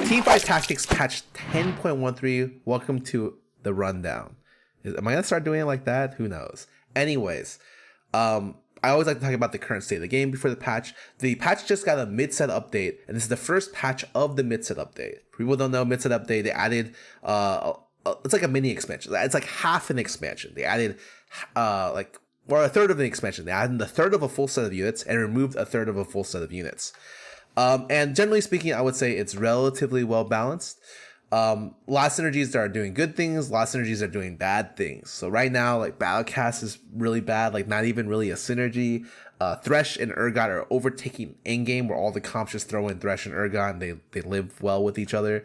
Teamfight Tactics patch 10.13. Welcome to the rundown. Am I gonna start doing it like that? Who knows? Anyways, I always like to talk about the current state of the game before the patch. The patch just got a mid-set update, and this is the first patch of the mid-set update. For people who don't know, mid-set update, they added it's like a mini expansion. It's like half an expansion. They added a third of an expansion. They added a third of a full set of units and removed a third of a full set of units. And generally speaking, I would say it's relatively well balanced. Lots of synergies that are doing good things, lots of synergies that are doing bad things. So right now, like Battlecast is really bad, like not even really a synergy. Thresh and Urgot are overtaking in-game, where all the comps just throw in Thresh and Urgot and they live well with each other.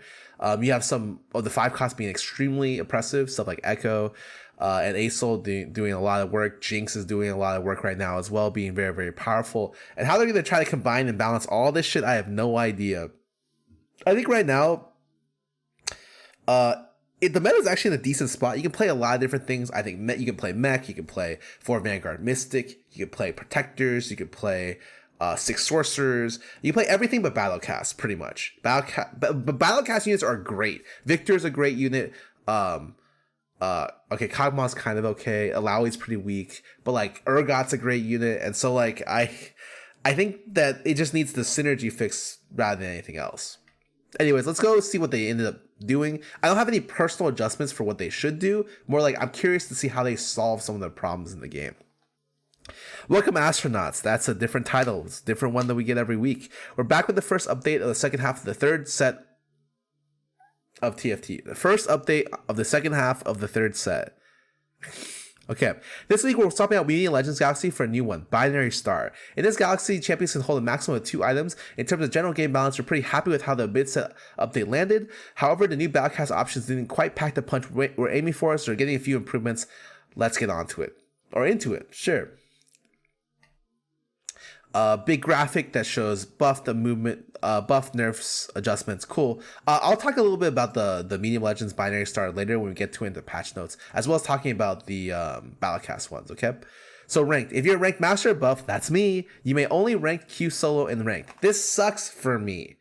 You have some of the 5 costs being extremely oppressive, stuff like Echo and Asol doing a lot of work. Jinx is doing a lot of work right now as well, being very, very powerful. And how they're going to try to combine and balance all this shit, I have no idea. I think right now, the meta is actually in a decent spot. You can play a lot of different things. I think you can play mech, you can play 4 Vanguard Mystic, you can play Protectors, you can play 6 Sorcerers. You can play everything but Battlecast, pretty much. But Battlecast units are great. Victor's a great unit. Okay, Kog'Maw's kind of okay. Alawi's pretty weak, but like Urgot's a great unit, and so like I think that it just needs the synergy fix rather than anything else. Anyways, let's go see what they ended up doing. I don't have any personal adjustments for what they should do. More like I'm curious to see how they solve some of the problems in the game. Welcome Astronauts. That's a different title. It's a different one that we get every week. We're back with the first update of the second half of the third set of TFT. The first update of the second half of the third set. Okay, this week we're swapping out Medium Legends Galaxy for a new one, Binary Star. In this Galaxy, champions can hold a maximum of 2 items. In terms of general game balance, we're pretty happy with how the mid-set update landed. However, the new Battlecast options didn't quite pack the punch we're aiming for, so we're getting a few improvements. Let's get onto it. Or into it, sure. Big graphic that shows buff the movement, buff nerfs, adjustments. Cool. I'll talk a little bit about the Medium Legends Binary Star later when we get to into patch notes, as well as talking about the Battlecast ones. Okay. So ranked. If you're ranked Master or Buff, that's me. You may only rank Q solo in ranked. This sucks for me.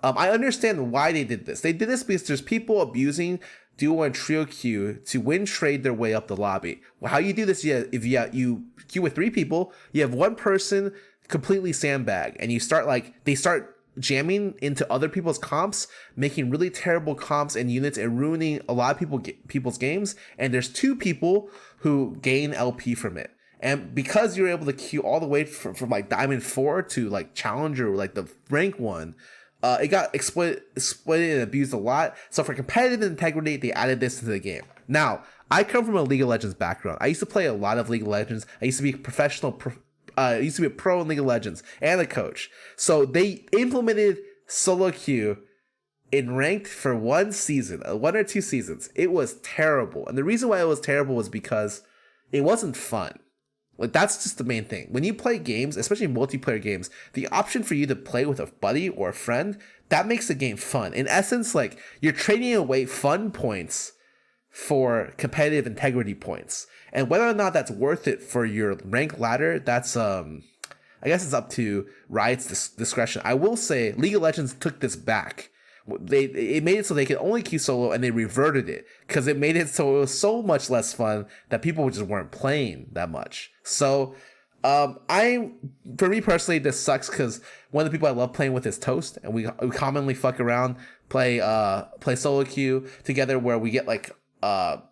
I understand why they did this. They did this because there's people abusing duo and trio queue to win trade their way up the lobby. Well, how you do this? If you queue with 3 people, you have one person completely sandbag, and they start jamming into other people's comps, making really terrible comps and units and ruining a lot of people's games. And there's 2 people who gain LP from it. And because you're able to queue all the way from like Diamond 4 to like Challenger, like the rank 1, it got exploited and abused a lot. So for competitive integrity, they added this to the game. Now, I come from a League of Legends background. I used to play a lot of League of Legends. I used to be a professional I used to be a pro in League of Legends and a coach. So they implemented solo queue in ranked for 1 season, 1 or 2 seasons. It was terrible. And the reason why it was terrible was because it wasn't fun. Like, that's just the main thing. When you play games, especially multiplayer games, the option for you to play with a buddy or a friend, that makes the game fun. In essence, like, you're trading away fun points for competitive integrity points. And whether or not that's worth it for your rank ladder, that's I guess it's up to Riot's discretion. I will say League of Legends took this back. It made it so they could only queue solo, and they reverted it because it made it so it was so much less fun that people just weren't playing that much. So for me personally, this sucks because one of the people I love playing with is Toast, and we commonly fuck around, play solo queue together where we get like I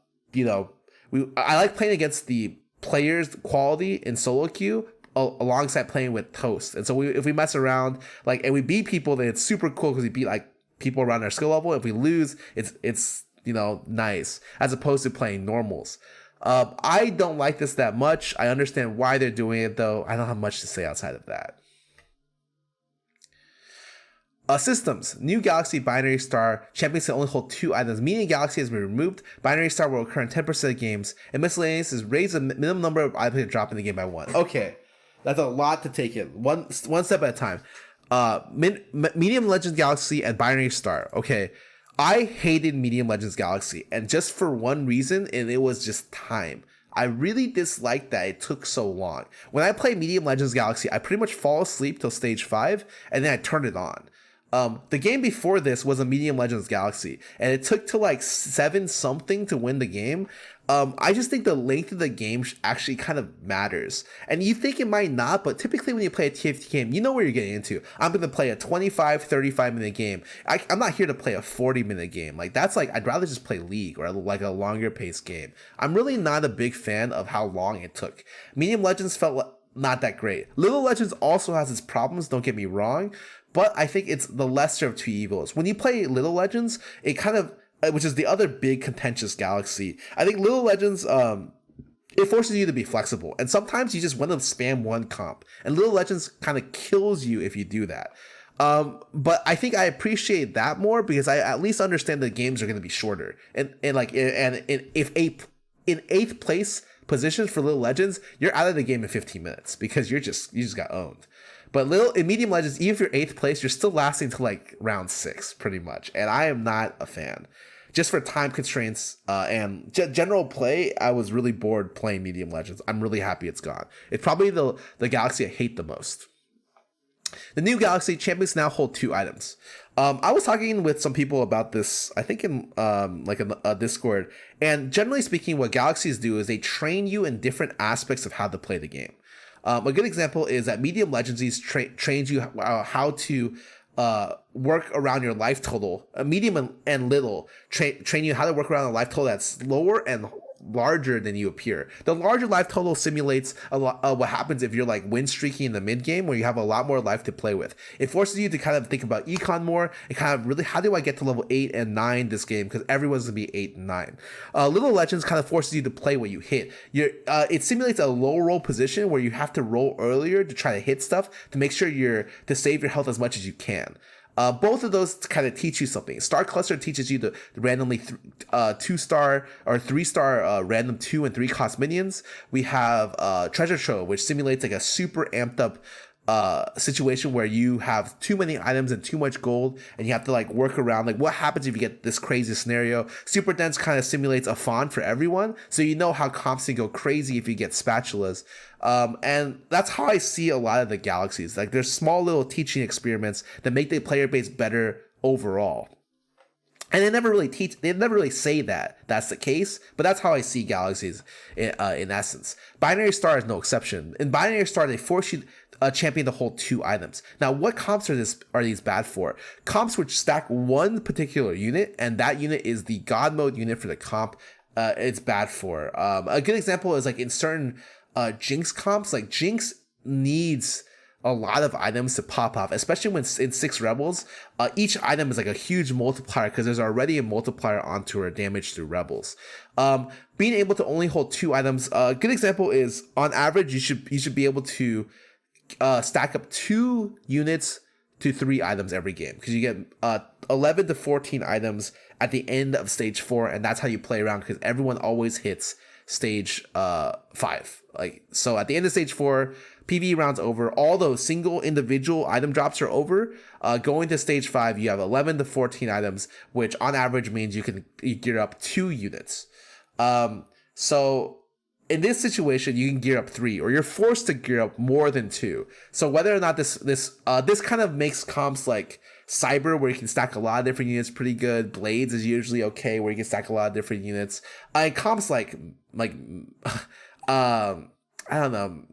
like playing against the players' quality in solo queue alongside playing with Toast. And so if we mess around and we beat people, then it's super cool because we beat like people around our skill level. If we lose, it's nice, as opposed to playing normals. I don't like this that much. I understand why they're doing it, though. I don't have much to say outside of that. Systems. New Galaxy Binary Star. Champions can only hold 2 items. Medium Galaxy has been removed. Binary Star will occur in 10% of games. And Miscellaneous is raised the minimum number of items to drop in the game by 1. Okay. That's a lot to take in. One step at a time. Medium Legends Galaxy and Binary Star. Okay. I hated Medium Legends Galaxy, and just for one reason, and it was just time. I really disliked that it took so long. When I play Medium Legends Galaxy, I pretty much fall asleep till stage 5, and then I turn it on. The game before this was a Medium Legends Galaxy, and it took to like 7 something to win the game. I just think the length of the game actually kind of matters. And you think it might not, but typically when you play a TFT game, you know where you're getting into. I'm going to play a 25, 35 minute game. I'm not here to play a 40-minute game. Like, that's like, I'd rather just play League or like a longer paced game. I'm really not a big fan of how long it took. Medium Legends felt not that great. Little Legends also has its problems, don't get me wrong, but I think it's the lesser of two evils. When you play Little Legends, it kind of, which is the other big contentious Galaxy, I think Little Legends, it forces you to be flexible. And sometimes you just want to spam one comp. And Little Legends kind of kills you if you do that. But I think I appreciate that more because I at least understand the games are going to be shorter. And if in 8th place positions for Little Legends, you're out of the game in 15 minutes because you just got owned. But in Medium Legends, even if you're 8th place, you're still lasting to like round 6 pretty much. And I am not a fan. Just for time constraints and general play, I was really bored playing Medium Legends. I'm really happy it's gone. It's probably the Galaxy I hate the most. The new Galaxy champions now hold 2 items. I was talking with some people about this, I think in a Discord, and generally speaking, what Galaxies do is they train you in different aspects of how to play the game. A good example is that Medium Legends trains you how to work around your life total. Medium and Little train you how to work around a life total that's lower and larger than you appear. The larger life total simulates a lot what happens if you're like win streaking in the mid game, where you have a lot more life to play with. It forces you to kind of think about econ more and kind of really, how do I get to level 8 and 9 this game, because everyone's gonna be 8 and 9. Little Legends kind of forces you to play what you hit. It simulates a low roll position where you have to roll earlier to try to hit stuff to make sure to save your health as much as you can. Both of those kind of teach you something. Star Cluster teaches you to randomly 2-star or 3-star random 2 and 3 cost minions. We have Treasure Trove, which simulates like a super amped up situation where you have too many items and too much gold, and you have to like work around like what happens if you get this crazy scenario. Super Dense kind of simulates a font for everyone, so you know how comps can go crazy if you get spatulas. And that's how I see a lot of the Galaxies. Like, there's small little teaching experiments that make the player base better overall. And they never really say that that's the case, but that's how I see Galaxies in essence. Binary Star is no exception. In Binary Star, they force you champion to hold 2 items. Now, what comps are these bad for? Comps which stack one particular unit, and that unit is the God mode unit for the comp. It's bad for. A good example is like in certain Jinx comps, like Jinx needs a lot of items to pop off, especially when in 6 Rebels. Each item is like a huge multiplier because there's already a multiplier onto her damage through Rebels. Being able to only hold 2 items, a good example is on average you should be able to stack up 2 units to 3 items every game, because you get 11 to 14 items at the end of stage 4, and that's how you play around, because everyone always hits stage 5. Like, so at the end of stage 4, PvE rounds over, all those single individual item drops are over. Going to stage 5, you have 11 to 14 items, which on average means you gear up 2 units. So in this situation, you can gear up 3, or you're forced to gear up more than 2. So whether or not this kind of makes comps like Cyber, where you can stack a lot of different units, pretty good. Blades is usually okay, where you can stack a lot of different units. And comps like I don't know,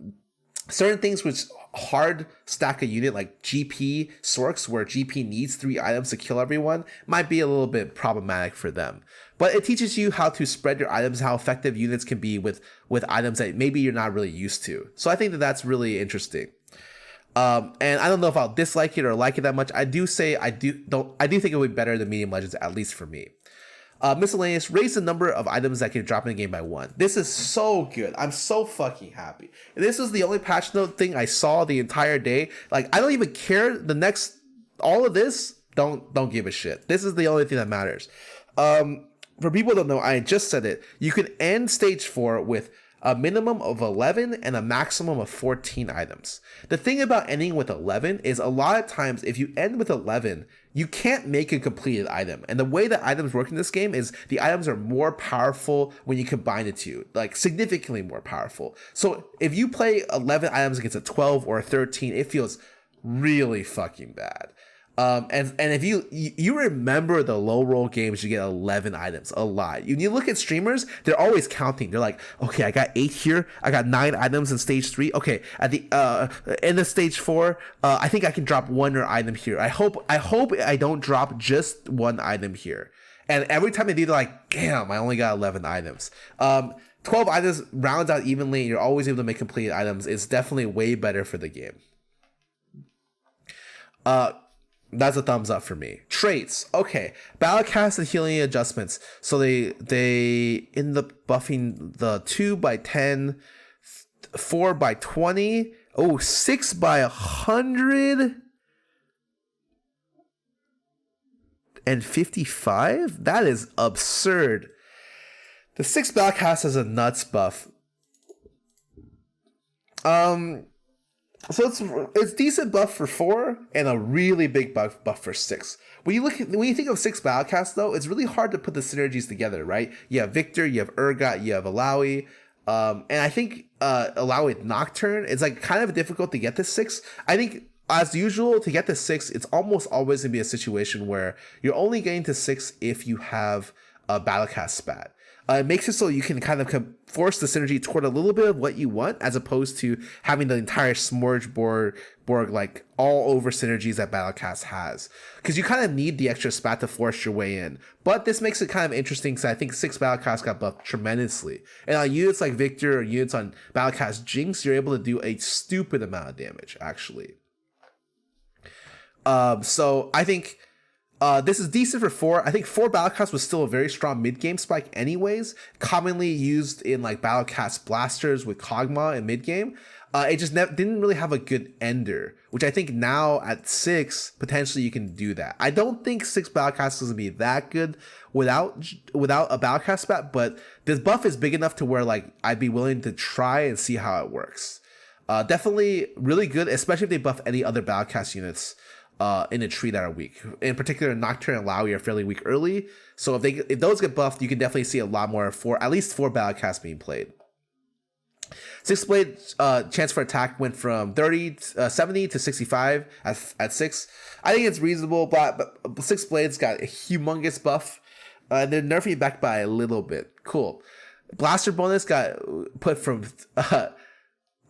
certain things which hard stack a unit, like GP Sorks, where GP needs 3 items to kill everyone, might be a little bit problematic for them. But it teaches you how to spread your items, how effective units can be with items that maybe you're not really used to. So I think that's really interesting. And I don't know if I'll dislike it or like it that much. I do think it would be better than Medium Legends, at least for me. Miscellaneous, raise the number of items that can drop in the game by 1. This is so good. I'm so fucking happy. This is the only patch note thing I saw the entire day. Like, I don't even care. All of this, don't give a shit. This is the only thing that matters. For people who don't know, I just said it. You can end stage 4 with a minimum of 11 and a maximum of 14 items. The thing about ending with 11 is a lot of times if you end with 11, you can't make a completed item. And the way that items work in this game is the items are more powerful when you combine the two, like significantly more powerful. So if you play 11 items against a 12 or a 13, it feels really fucking bad. And if you remember the low roll games, you get 11 items a lot. When you look at streamers, they're always counting. They're like, okay, I got 8 here, I got 9 items in stage 3. Okay, at the end of stage 4, I think I can drop 1 or item here. I hope I don't drop just 1 item here. And every time they do, they're like, damn, I only got 11 items. 12 items rounds out evenly, and you're always able to make complete items. It's definitely way better for the game. That's a thumbs up for me. Traits. Okay. Battle cast and healing adjustments. So they end up buffing the 2x10, 4x20, 6x100 and 55? That is absurd. The 6 battle cast has a nuts buff. So it's decent buff for 4 and a really big buff for 6. When you think of 6 battlecasts though, it's really hard to put the synergies together, right? You have Victor, you have Urgot, you have Alawi, and I think Alawi with Nocturne, it's like kind of difficult to get to 6. I think as usual, to get to 6, it's almost always gonna be a situation where you're only getting to 6 if you have a battlecast spat. It makes it so you can kind of force the synergy toward a little bit of what you want, as opposed to having the entire smorgasbord like all over synergies that Battlecast has, because you kind of need the extra spat to force your way in. But this makes it kind of interesting, because I think 6 Battlecast got buffed tremendously, and on units like Victor or units on Battlecast Jinx, you're able to do a stupid amount of damage actually. So I think this is decent for 4. I think 4 Battlecast was still a very strong mid-game spike anyways, commonly used in like Battlecast blasters with Kog'Maw in mid-game. It just didn't really have a good ender, which I think now at 6, potentially you can do that. I don't think 6 Battlecast is going to be that good without a Battlecast spat, but this buff is big enough to where like I'd be willing to try and see how it works. Definitely really good, especially if they buff any other Battlecast units in a tree that are weak. In particular, Nocturne and Laui are fairly weak early, so if those get buffed, you can definitely see a lot more at least 4 Battlecasts being played. 6 Blade chance for attack went from 70 to 65 at 6. I think it's reasonable, but 6 Blades got a humongous buff. They're nerfing it back by a little bit. Cool. Blaster bonus got put from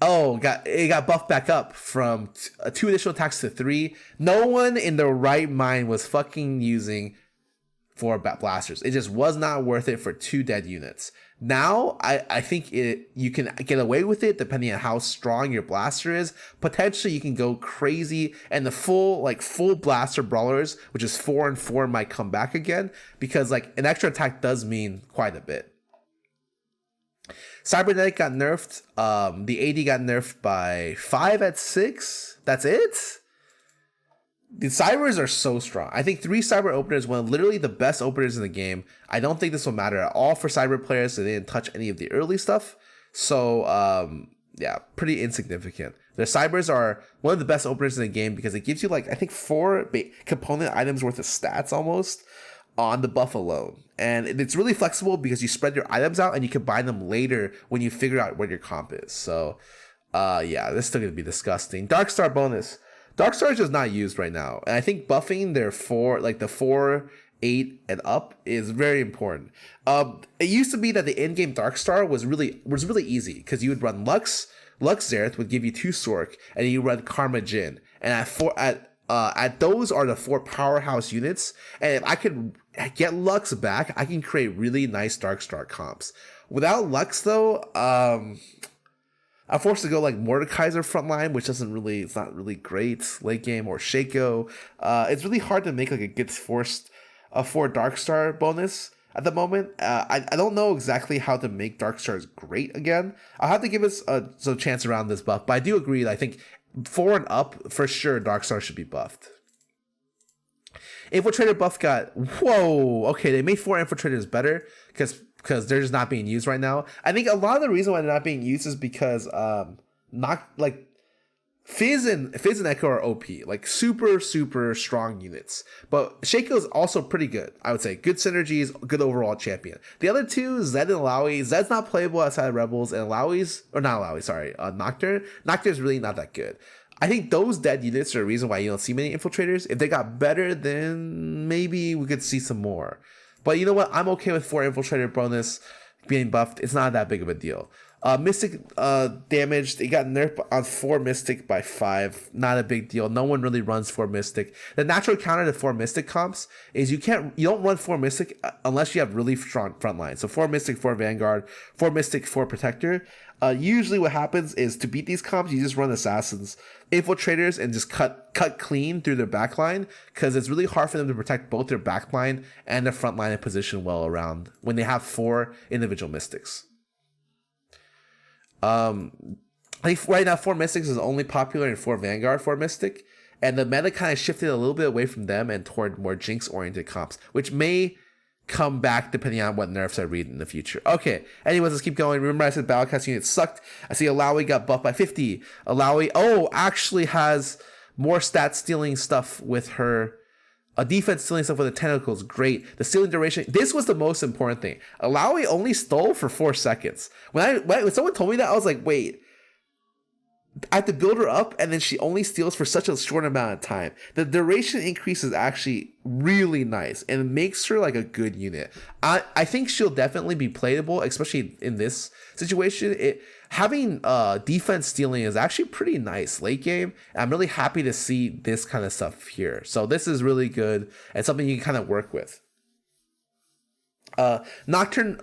it got buffed back up from 2 additional attacks to 3. No one in their right mind was fucking using 4 blasters. It just was not worth it for 2 dead units. Now, I think you can get away with it depending on how strong your blaster is. Potentially, you can go crazy, and the full blaster brawlers, which is 4 and 4, might come back again, because like an extra attack does mean quite a bit. Cybernetic got nerfed. The AD got nerfed by 5 at 6. That's it? The Cybers are so strong. I think 3 Cyber openers, one of literally the best openers in the game. I don't think this will matter at all for Cyber players, so they didn't touch any of the early stuff. So, yeah, pretty insignificant. The Cybers are one of the best openers in the game because it gives you, like, I think 4 component items worth of stats almost on the buff alone. And it's really flexible because you spread your items out and you combine them later when you figure out what your comp is. So, yeah, this is still going to be disgusting. Darkstar bonus. Darkstar is just not used right now. And I think buffing their 4, 8, and up is very important. It used to be that the in-game Darkstar was really easy because you would run Lux Xerath would give you 2 Sork, and you run Karma Jin. And at those are the 4 powerhouse units, and if I could get Lux back, I can create really nice Darkstar comps. Without Lux though, I'm forced to go like Mordekaiser frontline, which it's not really great late game, or Shaco. It's really hard to make like a good forced 4 Darkstar bonus at the moment. I don't know exactly how to make Darkstars great again. I'll have to give us a chance around this buff, but I do agree that I think 4 and up, for sure, Darkstar should be buffed. Infiltrator buff got, whoa, okay, they made 4 Infiltrators better because they're just not being used right now. I think a lot of the reason why they're not being used is because Fizz and Echo are OP, like super, super strong units. But Shaco is also pretty good, I would say. Good synergies, good overall champion. The other 2, Zed and Alawi. Zed's not playable outside of Rebels, and Nocturne. Nocturne is really not that good. I think those dead units are the reason why you don't see many infiltrators. If they got better, then maybe we could see some more. But you know what? I'm okay with 4 infiltrator bonus being buffed. It's not that big of a deal. Mystic damage, they got nerfed on 4 Mystic by 5. Not a big deal. No one really runs 4 Mystic. The natural counter to 4 Mystic comps is you don't run 4 Mystic unless you have really strong front line. So 4 Mystic, 4 Vanguard, 4 Mystic, 4 Protector. Usually what happens is to beat these comps, you just run Assassins, Infiltrators, and just cut clean through their backline, because it's really hard for them to protect both their backline and their front line and position well around when they have 4 individual Mystics. I think right now 4 Mystics is only popular in 4 Vanguard, 4 Mystic, and the meta kind of shifted a little bit away from them and toward more Jinx-oriented comps, which may come back depending on what nerfs I read in the future. Okay, anyways, let's keep going. Remember I said Battlecast units sucked. I see Alawi got buffed by 50. Alawi, actually has more stat stealing stuff with her. A defense stealing stuff with the tentacles, great. The stealing duration, this was the most important thing. Alawi only stole for 4 seconds. When someone told me that, I was like, wait, I have to build her up and then she only steals for such a short amount of time. The duration increase is actually really nice and it makes her like a good unit. I think she'll definitely be playable, especially in this situation. Having defense stealing is actually pretty nice late game. I'm really happy to see this kind of stuff here. So this is really good and something you can kind of work with. Nocturne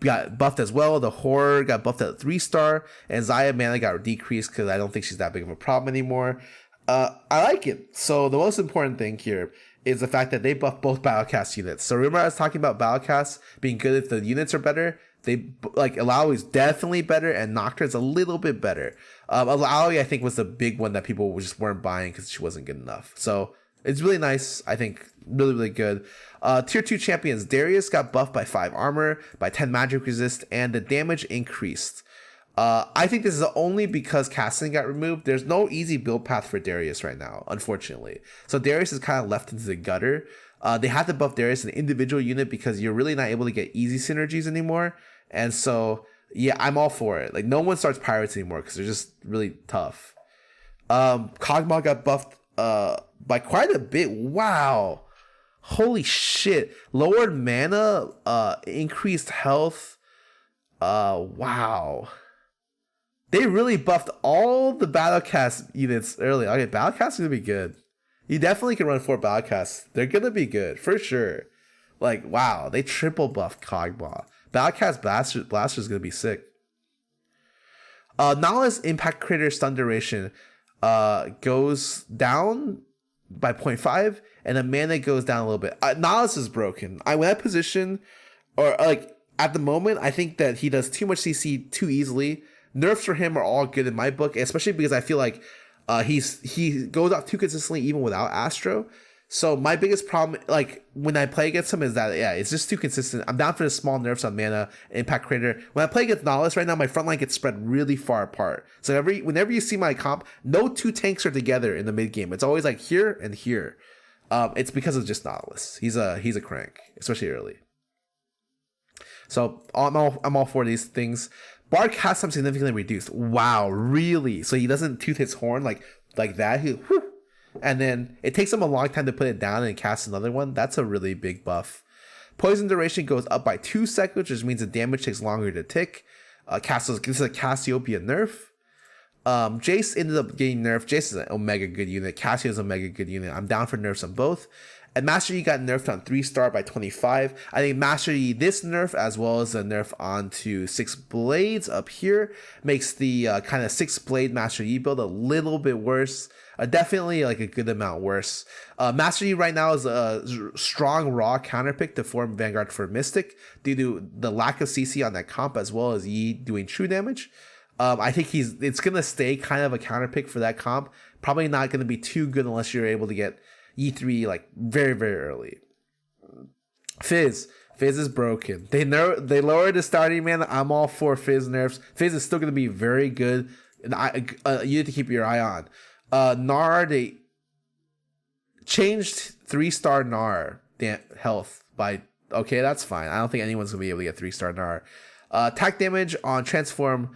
got buffed as well. The Horror got buffed at 3-star, and Zaya mana got decreased because I don't think she's that big of a problem anymore. I like it. So the most important thing here is the fact that they buff both Battlecast units. So remember I was talking about Battlecast being good if the units are better? They like Alawi is definitely better, and Nocturne's a little bit better. Alawi I think was the big one that people just weren't buying because she wasn't good enough. So it's really nice. I think really, really good. Tier 2 champions, Darius got buffed by 5 armor, by 10 magic resist, and the damage increased. I think this is only because casting got removed. There's no easy build path for Darius right now, unfortunately. So Darius is kind of left into the gutter. They had to buff Darius an individual unit because you're really not able to get easy synergies anymore. And so, yeah, I'm all for it. Like, no one starts pirates anymore because they're just really tough. Kog'Maw got buffed by quite a bit. Wow. Holy shit. Lowered mana, increased health. Wow. They really buffed all the Battlecast units early. Okay, Battlecast is gonna be good. You definitely can run 4 Battlecasts. They're gonna be good, for sure. Like, wow, they triple buffed Kog'Maw. Battlecast Blaster is gonna be sick. Nala's impact crater stun duration goes down by 0.5, and the mana goes down a little bit. Nihilus is broken. When I position, or like at the moment, I think that he does too much CC too easily. Nerfs for him are all good in my book, especially because I feel like he goes off too consistently even without Astro. So my biggest problem, like when I play against him, is that it's just too consistent. I'm down for the small nerfs on mana, impact crater. When I play against Nihilus right now, my front line gets spread really far apart. So whenever you see my comp, no 2 tanks are together in the mid game. It's always like here and here. It's because of just Nihilus. He's a crank, especially early. So I'm all for these things. Bard cast time significantly reduced. Wow, really? So he doesn't tooth his horn like that. And then it takes him a long time to put it down and cast another one. That's a really big buff. Poison duration goes up by 2 seconds, which means the damage takes longer to tick. This is a Cassiopeia nerf. Jace ended up getting nerfed. Jace is an Omega good unit. Cassio is an Omega good unit. I'm down for nerfs on both. And Master Yi got nerfed on 3-star by 25. I think Master Yi, this nerf, as well as the nerf onto 6 Blades up here, makes the kind of 6 Blade Master Yi build a little bit worse. Definitely like a good amount worse. Master Yi right now is a strong raw counterpick to form Vanguard for Mystic due to the lack of CC on that comp, as well as Yi doing true damage. I think it's going to stay kind of a counterpick for that comp. Probably not going to be too good unless you're able to get E3 like very, very early. Fizz is broken. They lowered the starting mana. I'm all for Fizz nerfs. Fizz is still going to be very good. You need to keep your eye on. Gnar, they changed 3-star Gnar health by, okay, that's fine. I don't think anyone's going to be able to get 3-star Gnar. Attack damage on transform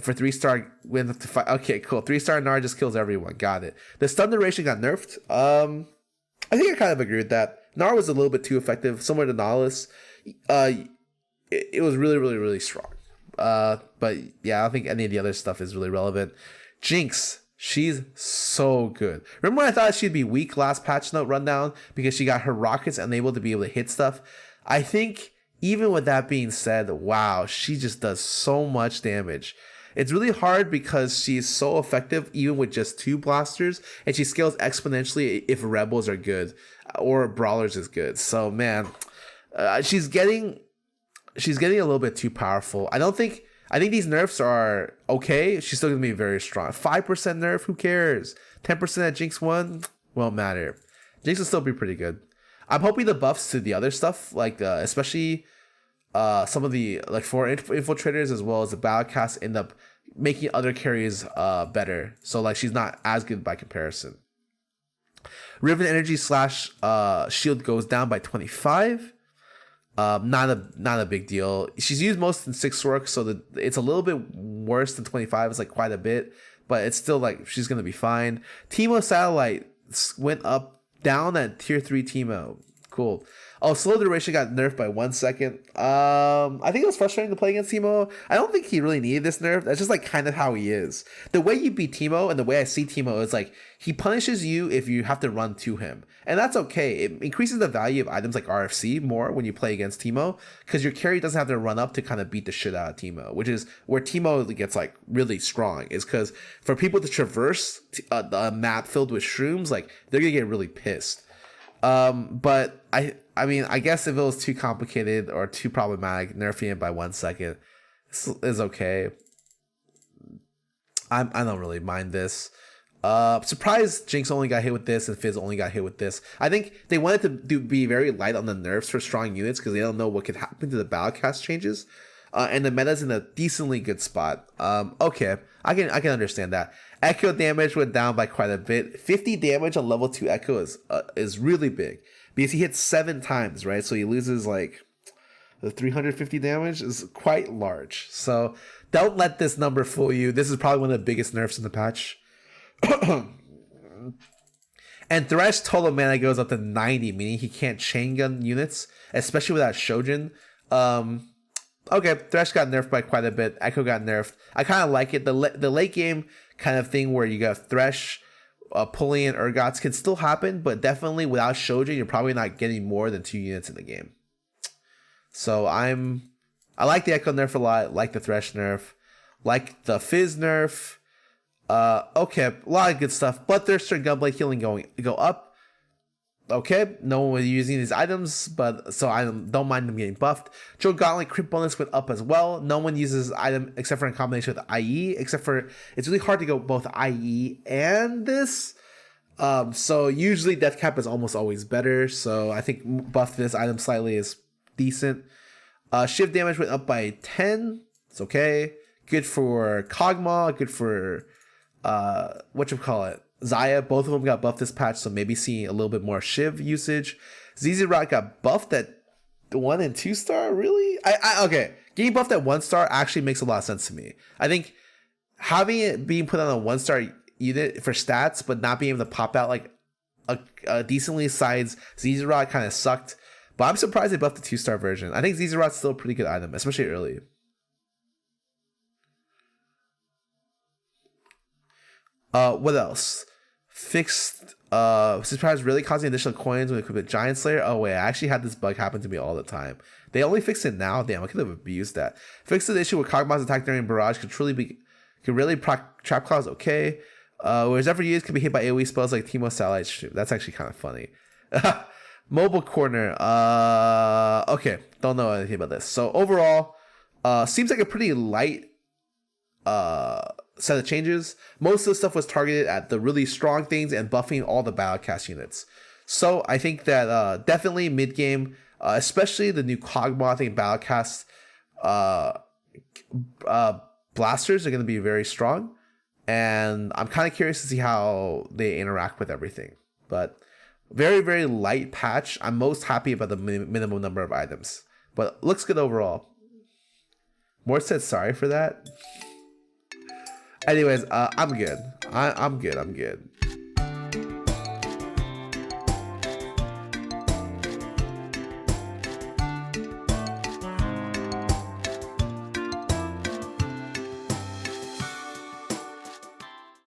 For 3-star win up to 5. Okay, cool. 3-star Gnar just kills everyone. Got it. The stun duration got nerfed. I think I kind of agree with that. Gnar was a little bit too effective, similar to Nautilus. It was really, really, really strong. But yeah, I don't think any of the other stuff is really relevant. Jinx, she's so good. Remember when I thought she'd be weak last patch note rundown because she got her rockets unable to be able to hit stuff? I think even with that being said, wow, she just does so much damage. It's really hard because she's so effective even with just 2 blasters, and she scales exponentially if rebels are good or brawlers is good. So man, she's getting a little bit too powerful. I think these nerfs are okay. She's still gonna be very strong. 5% nerf, who cares? 10% at Jinx 1 won't matter. Jinx will still be pretty good. I'm hoping the buffs to the other stuff, like especially some of the like 4 infiltrators as well as the battlecast, end up making other carries better. So like she's not as good by comparison. Riven energy / shield goes down by 25. Not a big deal. She's used most in 6 work, so it's a little bit worse than 25. It's like quite a bit, but it's still like she's gonna be fine. Teemo satellite went down at tier 3 Teemo. Cool. Oh, slow duration got nerfed by 1 second. I think it was frustrating to play against Teemo. I don't think he really needed this nerf. That's just like kind of how he is. The way you beat Teemo and the way I see Teemo is like he punishes you if you have to run to him. And that's okay. It increases the value of items like RFC more when you play against Teemo because your carry doesn't have to run up to kind of beat the shit out of Teemo, which is where Teemo gets like really strong, is because for people to traverse a map filled with shrooms, like they're gonna get really pissed. But I mean, I guess if it was too complicated or too problematic, nerfing it by 1 second is okay. I don't really mind this. Surprised Jinx only got hit with this and Fizz only got hit with this. I think they wanted to be very light on the nerfs for strong units because they don't know what could happen to the battlecast changes. And the meta's in a decently good spot. Okay, I can understand that. Echo damage went down by quite a bit. 50 damage on level 2 Echo is really big because he hits 7 times, right? So he loses like the 350 damage is quite large. So don't let this number fool you. This is probably one of the biggest nerfs in the patch. And Thresh total mana goes up to 90, meaning he can't chain gun units, especially without Shojin. Okay, Thresh got nerfed by quite a bit. Echo got nerfed. I kind of like it. The late game kind of thing where you got Thresh pulling in Urgots can still happen, but definitely without Shojin, you're probably not getting more than 2 units in the game. So I like the Echo nerf a lot, like the Thresh nerf, like the Fizz nerf. Okay, a lot of good stuff. Bloodthirster and Gunblade healing go up. Okay, no one was using these items, but so I don't mind them getting buffed. Joe Gauntlet crit bonus went up as well. No one uses item except for in combination with IE, except for it's really hard to go both IE and this. So usually death cap is almost always better. So I think buff this item slightly is decent. Shift damage went up by 10. It's okay. Good for Kog'Maw. Good for whatchamacallit, Xayah. Both of them got buffed this patch, so maybe seeing a little bit more Shiv usage. ZZ Rot got buffed at 1 and 2 star. Really? Okay. Getting buffed at 1 star actually makes a lot of sense to me. I think having it being put on a 1 star unit for stats, but not being able to pop out like a decently sized ZZ Rot kind of sucked. But I'm surprised they buffed the 2 star version. I think ZZ Rot's still a pretty good item, especially early. What else? Fixed surprise really causing additional coins when equipped with Giant Slayer. Oh wait, I actually had this bug happen to me all the time. They only fixed it now. Damn, I could have abused that. Fixed the issue where Kog'Maw's attack during barrage could really proc trap claws. Okay. Whereas every used can be hit by AoE spells like Teemo Satellite. That's actually kind of funny. Mobile corner. Okay, don't know anything about this. So overall, seems like a pretty light set of changes. Most of the stuff was targeted at the really strong things and buffing all the battlecast units. So I think that definitely mid game, especially the new Kog'Maw, I think battlecast blasters are going to be very strong, and I'm kind of curious to see how they interact with everything. But very, very light patch. I'm most happy about the minimum number of items, but looks good overall. Mort said sorry for that. Anyways, I'm good. I'm good.